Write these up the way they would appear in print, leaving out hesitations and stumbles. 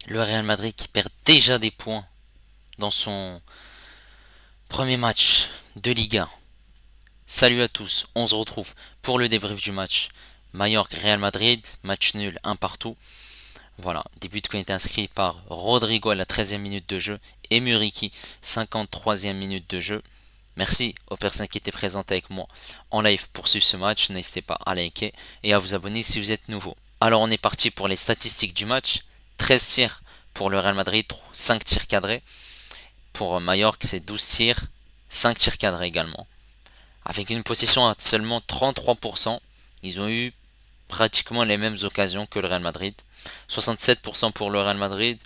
Le Real Madrid qui perd déjà des points dans son premier match de Liga. Salut à tous, on se retrouve pour le débrief du match. Mallorca-Real Madrid, match nul, un partout. Voilà, des buts qui ont été inscrits par Rodrigo à la 13e minute de jeu et Muriqi, 53e minute de jeu. Merci aux personnes qui étaient présentes avec moi en live pour suivre ce match. N'hésitez pas à liker et à vous abonner si vous êtes nouveau. Alors on est parti pour les statistiques du match. 13 tirs pour le Real Madrid, 5 tirs cadrés. Pour Mallorca, c'est 12 tirs, 5 tirs cadrés également. Avec une possession à seulement 33%, ils ont eu pratiquement les mêmes occasions que le Real Madrid. 67% pour le Real Madrid,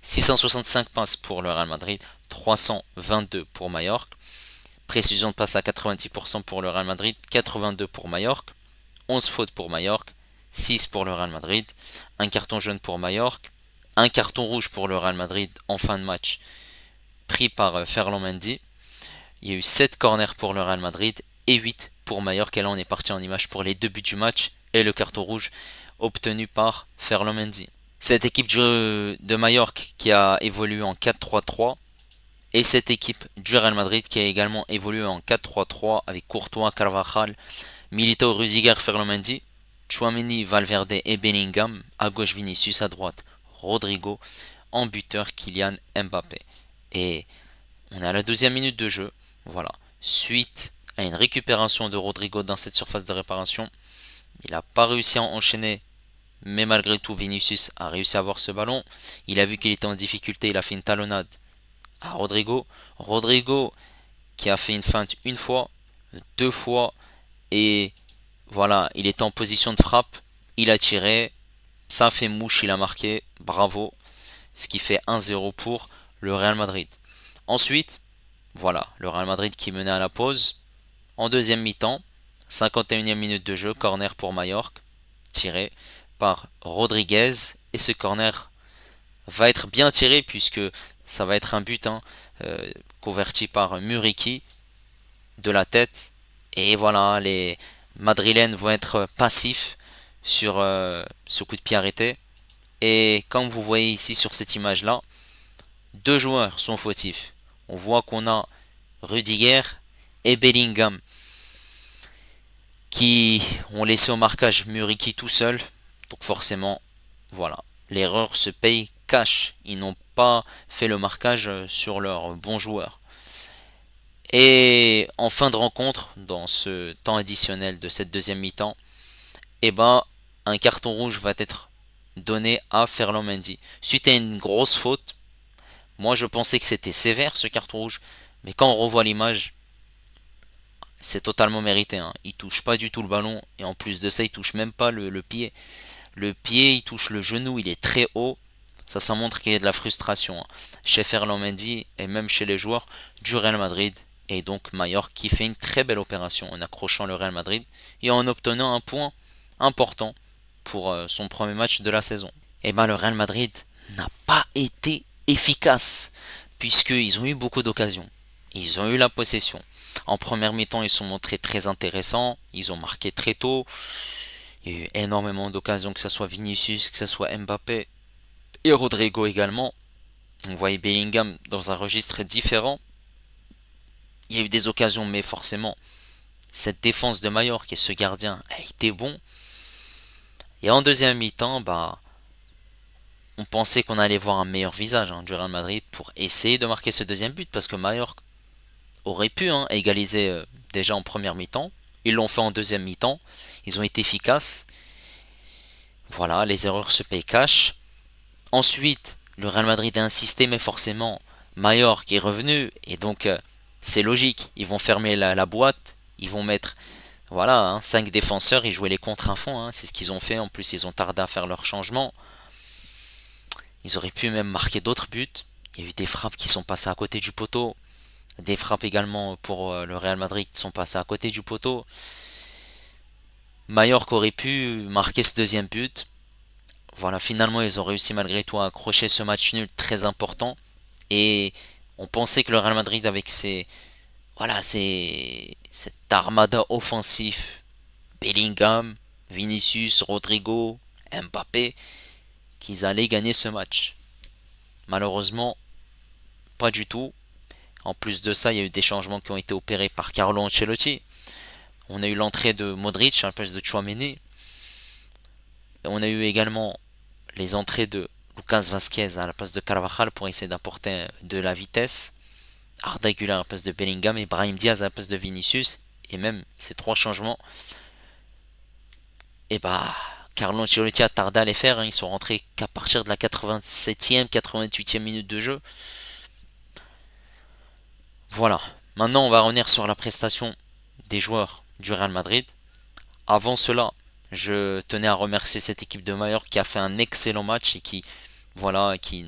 665 passes pour le Real Madrid, 322 pour Mallorca. Précision de passe à 90% pour le Real Madrid, 82 pour Mallorca. 11 fautes pour Mallorca, 6 pour le Real Madrid. Un carton jaune pour Mallorca. Un carton rouge pour le Real Madrid en fin de match, pris par Ferland Mendy. Il y a eu 7 corners pour le Real Madrid et 8 pour Mallorca. Et là, on est parti en image pour les deux buts du match et le carton rouge obtenu par Ferland Mendy. Cette équipe de Mallorca qui a évolué en 4-3-3 et cette équipe du Real Madrid qui a également évolué en 4-3-3 avec Courtois, Carvajal, Militao, Rudiger, Ferland Mendy, Tchouaméni, Valverde et Bellingham, à gauche Vinicius, à droite Rodrigo, en buteur Kylian Mbappé. Et on est à la 12e minute de jeu. Voilà. Suite à une récupération de Rodrigo dans cette surface de réparation, il n'a pas réussi à enchaîner, mais malgré tout, Vinicius a réussi à avoir ce ballon. Il a vu qu'il était en difficulté, il a fait une talonnade à Rodrigo. Rodrigo qui a fait une feinte une fois, deux fois, et voilà, il était en position de frappe. Il a tiré, ça a fait mouche, il a marqué, bravo. Ce qui fait 1-0 pour le Real Madrid. Ensuite, voilà, le Real Madrid qui menait à la pause. En deuxième mi-temps, 51e minute de jeu, corner pour Mallorca, tiré par Rodriguez. Et ce corner va être bien tiré puisque ça va être un but converti par Muriqi de la tête. Et voilà, les Madrilènes vont être passifs sur ce coup de pied arrêté. Et comme vous voyez ici sur cette image-là, deux joueurs sont fautifs. On voit qu'on a Rudiger et Bellingham qui ont laissé au marquage Muriqi tout seul. Donc forcément, voilà, l'erreur se paye cash. Ils n'ont pas fait le marquage sur leur bon joueur. Et en fin de rencontre, dans ce temps additionnel de cette deuxième mi-temps, eh ben, un carton rouge va être donné à Ferland Mendy. Suite à une grosse faute, moi je pensais que c'était sévère ce carton rouge, mais quand on revoit l'image, c'est totalement mérité. Hein. Il touche pas du tout le ballon et en plus de ça, il touche même pas le pied. Le pied, il touche le genou, il est très haut. Ça montre qu'il y a de la frustration hein, chez Ferland Mendy et même chez les joueurs du Real Madrid. Et donc Mallorca qui fait une très belle opération en accrochant le Real Madrid et en obtenant un point important pour son premier match de la saison. Et bien le Real Madrid n'a pas été efficace puisqu'ils ont eu beaucoup d'occasions. Ils ont eu la possession. En première mi-temps, ils sont montrés très intéressants. Ils ont marqué très tôt. Il y a eu énormément d'occasions, que ce soit Vinicius, que ce soit Mbappé et Rodrigo également. On voyait Bellingham dans un registre différent. Il y a eu des occasions, mais forcément, cette défense de Mallorca et ce gardien a été bon. Et en deuxième mi-temps, on pensait qu'on allait voir un meilleur visage du Real Madrid pour essayer de marquer ce deuxième but parce que Mallorca aurait pu égaliser déjà en première mi-temps. Ils l'ont fait en deuxième mi-temps. Ils ont été efficaces. Voilà, les erreurs se payent cash. Ensuite, le Real Madrid a insisté, mais forcément, Mallorca est revenu. Et donc, c'est logique. Ils vont fermer la boîte. Ils vont mettre, voilà, 5 défenseurs et jouer les contre à fond. C'est ce qu'ils ont fait. En plus, ils ont tardé à faire leur changement. Ils auraient pu même marquer d'autres buts. Il y a eu des frappes qui sont passées à côté du poteau. Des frappes également pour le Real Madrid qui sont passées à côté du poteau. Mallorca aurait pu marquer ce deuxième but. Voilà, finalement, ils ont réussi malgré tout à accrocher ce match nul très important. Et on pensait que le Real Madrid, avec cette armada offensif, Bellingham, Vinicius, Rodrigo, Mbappé, qu'ils allaient gagner ce match. Malheureusement, pas du tout. En plus de ça, il y a eu des changements qui ont été opérés par Carlo Ancelotti. On a eu l'entrée de Modric à la place de Tchouaméni. On a eu également les entrées de Lucas Vazquez à la place de Carvajal pour essayer d'apporter de la vitesse. Arda Güler à la place de Bellingham et Brahim Diaz à la place de Vinicius. Et même ces trois changements, et bah, Carlo Ancelotti a tardé à les faire. Ils sont rentrés qu'à partir de la 87e, 88e minute de jeu. Voilà. Maintenant, on va revenir sur la prestation des joueurs du Real Madrid. Avant cela, je tenais à remercier cette équipe de Mallorca qui a fait un excellent match et qui, voilà, qui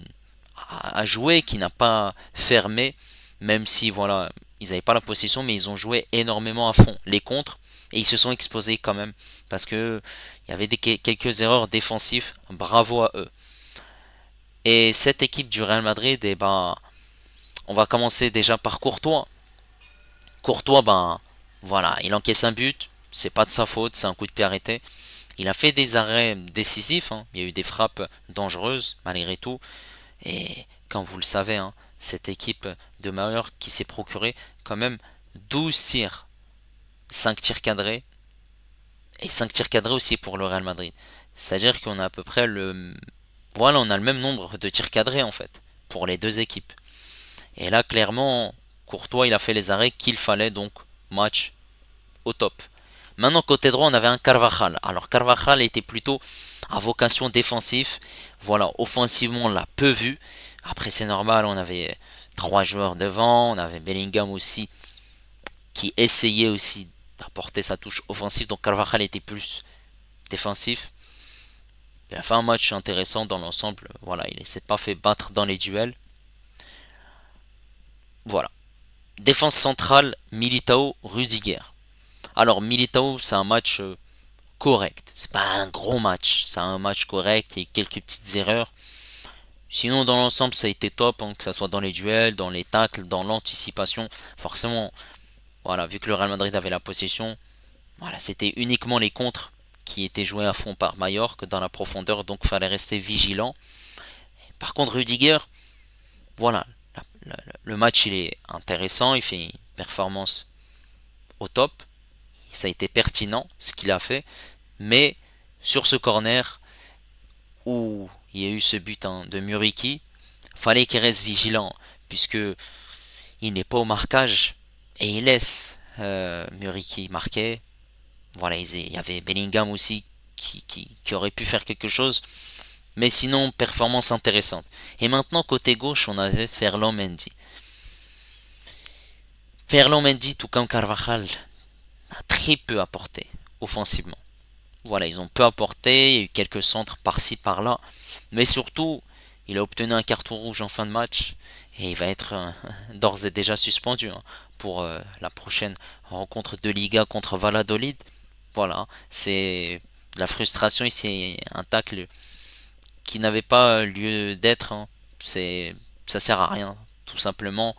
a joué, qui n'a pas fermé, même si, voilà, ils n'avaient pas la possession, mais ils ont joué énormément à fond les contres et ils se sont exposés quand même parce que il y avait quelques erreurs défensives. Bravo à eux. Et cette équipe du Real Madrid, eh ben, on va commencer déjà par Courtois. Courtois, ben, voilà, il encaisse un but, c'est pas de sa faute, c'est un coup de pied arrêté. Il a fait des arrêts décisifs, hein. Il y a eu des frappes dangereuses malgré tout. Et comme vous le savez, hein, cette équipe de Mallorca qui s'est procuré quand même 12 tirs, 5 tirs cadrés et 5 tirs cadrés aussi pour le Real Madrid. C'est-à-dire qu'on a à peu près le... Voilà, on a le même nombre de tirs cadrés en fait pour les deux équipes. Et là, clairement, Courtois, il a fait les arrêts qu'il fallait, donc match au top. Maintenant, côté droit, on avait un Carvajal. Alors, Carvajal était plutôt à vocation défensive. Voilà, offensivement, on l'a peu vu. Après, c'est normal, on avait trois joueurs devant. On avait Bellingham aussi, qui essayait aussi d'apporter sa touche offensive. Donc, Carvajal était plus défensif. Il a fait un match intéressant dans l'ensemble. Voilà, il ne s'est pas fait battre dans les duels. Voilà. Défense centrale, Militao, Rudiger. Alors, Militao, c'est un match correct. C'est pas un gros match. C'est un match correct. Il y a quelques petites erreurs. Sinon, dans l'ensemble, ça a été top, hein, que ce soit dans les duels, dans les tacles, dans l'anticipation. Forcément, voilà, vu que le Real Madrid avait la possession, voilà, c'était uniquement les contres qui étaient joués à fond par Mallorca dans la profondeur, donc il fallait rester vigilant. Par contre, Rudiger, voilà, le match il est intéressant, il fait une performance au top. Ça a été pertinent ce qu'il a fait, mais sur ce corner où il y a eu ce but, hein, de Muriqi, fallait qu'il reste vigilant puisque il n'est pas au marquage et il laisse Muriqi marquer. Voilà, il y avait Bellingham aussi qui aurait pu faire quelque chose, mais sinon performance intéressante. Et maintenant côté gauche, on avait Ferland Mendy. Ferland Mendy, tout comme Carvajal, a très peu apporté offensivement. Voilà, ils ont peu apporté, il y a eu quelques centres par-ci par-là, mais surtout, il a obtenu un carton rouge en fin de match et il va être d'ores et déjà suspendu, hein, pour la prochaine rencontre de Liga contre Valladolid. Voilà, c'est la frustration et c'est un tacle qui n'avait pas lieu d'être, hein. Ça sert à rien, tout simplement.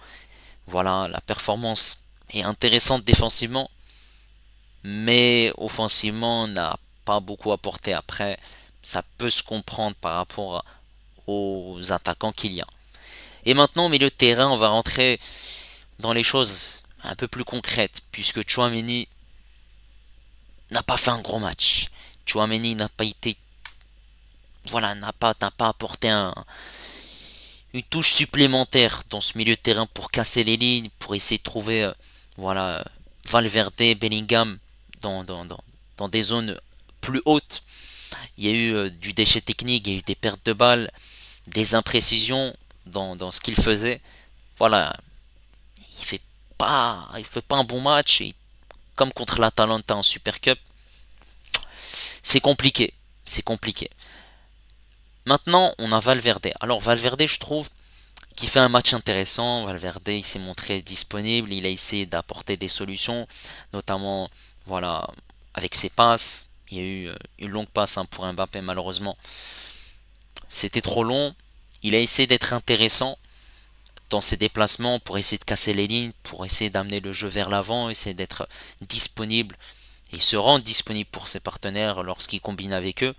Voilà, la performance est intéressante défensivement, mais offensivement, on n'a pas beaucoup apporté. Après, ça peut se comprendre par rapport aux attaquants qu'il y a. Et maintenant, au milieu de terrain, on va rentrer dans les choses un peu plus concrètes, puisque Chouameni n'a pas fait un gros match. Chouameni n'a pas été, voilà, n'a pas apporté une touche supplémentaire dans ce milieu de terrain pour casser les lignes, pour essayer de trouver, voilà, Valverde, Bellingham dans des zones plus hautes. Il y a eu du déchet technique, il y a eu des pertes de balles, des imprécisions dans ce qu'il faisait. Voilà, il fait pas un bon match. Et comme contre l'Atalanta en Super Cup, c'est compliqué. C'est compliqué. Maintenant, on a Valverde. Alors Valverde, je trouve qu'il fait un match intéressant. Valverde, il s'est montré disponible. Il a essayé d'apporter des solutions, notamment, voilà, avec ses passes. Il y a eu une longue passe, hein, pour Mbappé, malheureusement. C'était trop long. Il a essayé d'être intéressant dans ses déplacements pour essayer de casser les lignes, pour essayer d'amener le jeu vers l'avant, essayer d'être disponible et se rendre disponible pour ses partenaires lorsqu'il combine avec eux.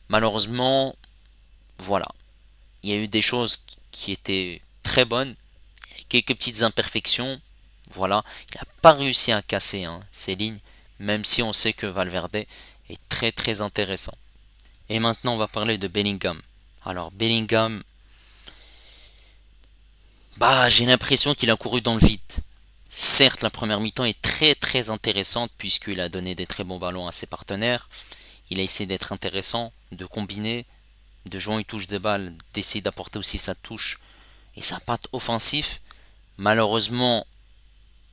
Malheureusement, voilà. il y a eu des choses qui étaient très bonnes, quelques petites imperfections. Voilà, il n'a pas réussi à casser ces lignes, même si on sait que Valverde est très très intéressant. Et maintenant, on va parler de Bellingham. Alors, Bellingham, j'ai l'impression qu'il a couru dans le vide. Certes, la première mi-temps est très très intéressante puisqu'il a donné des très bons ballons à ses partenaires. Il a essayé d'être intéressant, de combiner, de jouer une touche de balle, d'essayer d'apporter aussi sa touche et sa patte offensive. Malheureusement,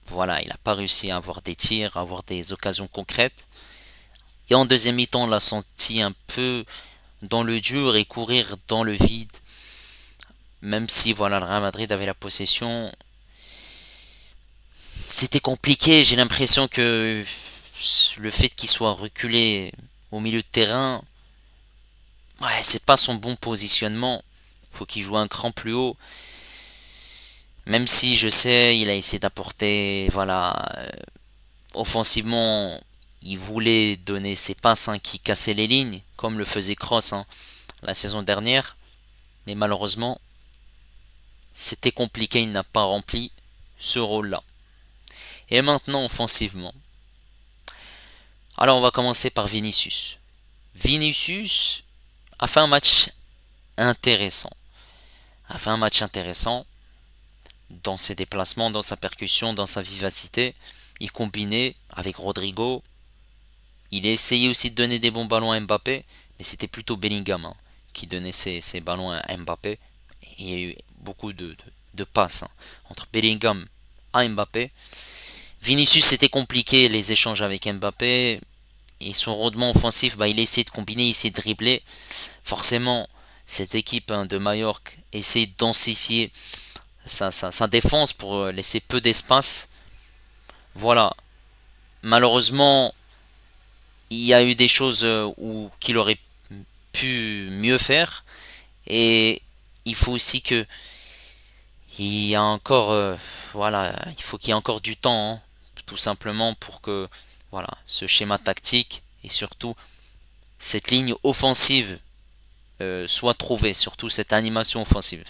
voilà, il n'a pas réussi à avoir des tirs, à avoir des occasions concrètes. Et en deuxième mi-temps, on l'a senti un peu dans le dur et courir dans le vide. Même si voilà, le Real Madrid avait la possession, c'était compliqué. J'ai l'impression que le fait qu'il soit reculé au milieu de terrain, ouais, c'est pas son bon positionnement. Faut qu'il joue un cran plus haut. Même si je sais, il a essayé d'apporter, voilà, offensivement, il voulait donner ses passes qui cassaient les lignes, comme le faisait Kroos la saison dernière. Mais malheureusement, c'était compliqué, il n'a pas rempli ce rôle-là. Et maintenant, offensivement. Alors, on va commencer par Vinicius. Vinicius a fait un match intéressant. A fait un match intéressant dans ses déplacements, dans sa percussion, dans sa vivacité. Il combinait avec Rodrigo. Il a essayé aussi de donner des bons ballons à Mbappé, mais c'était plutôt Bellingham qui donnait ses ballons à Mbappé. Il y a eu beaucoup de passes entre Bellingham à Mbappé. Vinicius, c'était compliqué les échanges avec Mbappé. Et son rendement offensif, il a essayé de combiner, il essayé de dribbler. Forcément, cette équipe de Majorque essaie de densifier sa défense pour laisser peu d'espace. Voilà. Malheureusement, il y a eu des choses qu'il aurait pu mieux faire. Et il faut aussi que il y a encore voilà, il faut qu'il y ait encore du temps tout simplement pour que voilà, ce schéma tactique et surtout cette ligne offensive soit trouvée, surtout cette animation offensive.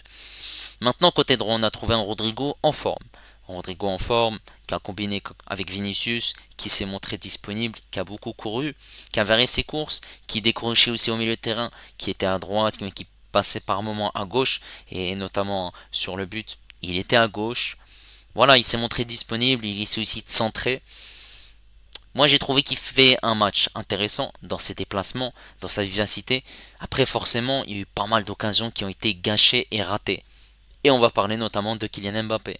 Maintenant, côté droit, on a trouvé un Rodrigo en forme. Rodrigo en forme, qui a combiné avec Vinicius, qui s'est montré disponible, qui a beaucoup couru, qui a varié ses courses, qui décrochait aussi au milieu de terrain, qui était à droite, mais qui passait par moments à gauche, et notamment sur le but, il était à gauche. Voilà, il s'est montré disponible, il essaie aussi de centrer. Moi, j'ai trouvé qu'il fait un match intéressant dans ses déplacements, dans sa vivacité. Après, forcément, il y a eu pas mal d'occasions qui ont été gâchées et ratées. Et on va parler notamment de Kylian Mbappé.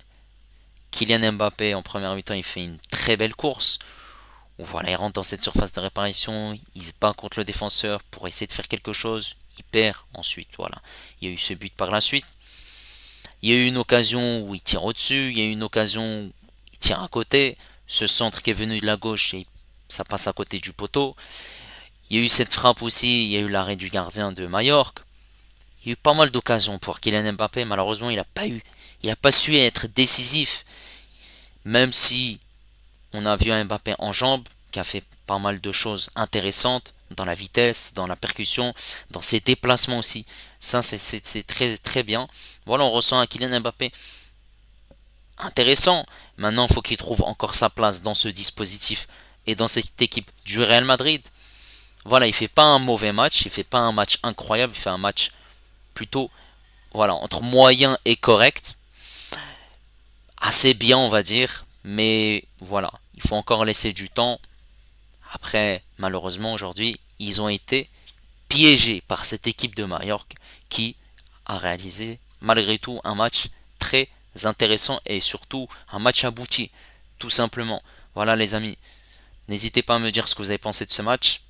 Kylian Mbappé, en première mi-temps, il fait une très belle course. Où voilà, il rentre dans cette surface de réparation, il se bat contre le défenseur pour essayer de faire quelque chose. Il perd ensuite, voilà. Il y a eu ce but par la suite. Il y a eu une occasion où il tire au-dessus, il y a eu une occasion où il tire à côté. Ce centre qui est venu de la gauche et ça passe à côté du poteau. Il y a eu cette frappe aussi, il y a eu l'arrêt du gardien de Majorque. Il y a eu pas mal d'occasions pour Kylian Mbappé, malheureusement il n'a pas su être décisif. Même si on a vu un Mbappé en jambes qui a fait pas mal de choses intéressantes dans la vitesse, dans la percussion, dans ses déplacements aussi. Ça c'est très très bien. Voilà, on ressent un Kylian Mbappé intéressant. Maintenant, il faut qu'il trouve encore sa place dans ce dispositif et dans cette équipe du Real Madrid. Voilà, il fait pas un mauvais match, il fait pas un match incroyable, il fait un match plutôt voilà, entre moyen et correct. Assez bien, on va dire, mais voilà, il faut encore laisser du temps. Après, malheureusement, aujourd'hui, ils ont été piégés par cette équipe de Majorque qui a réalisé malgré tout un match très intéressant et surtout un match abouti, tout simplement. Voilà les amis, n'hésitez pas à me dire ce que vous avez pensé de ce match.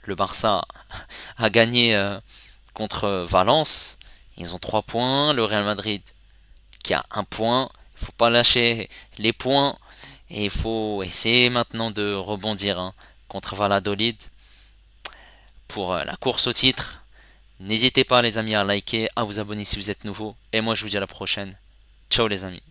Le Barça a gagné contre Valence, ils ont 3 points, le Real Madrid qui a 1 point. Il ne faut pas lâcher les points et il faut essayer maintenant de rebondir contre Valladolid pour la course au titre. N'hésitez pas les amis à liker, à vous abonner si vous êtes nouveau et moi je vous dis à la prochaine. Ciao les amis.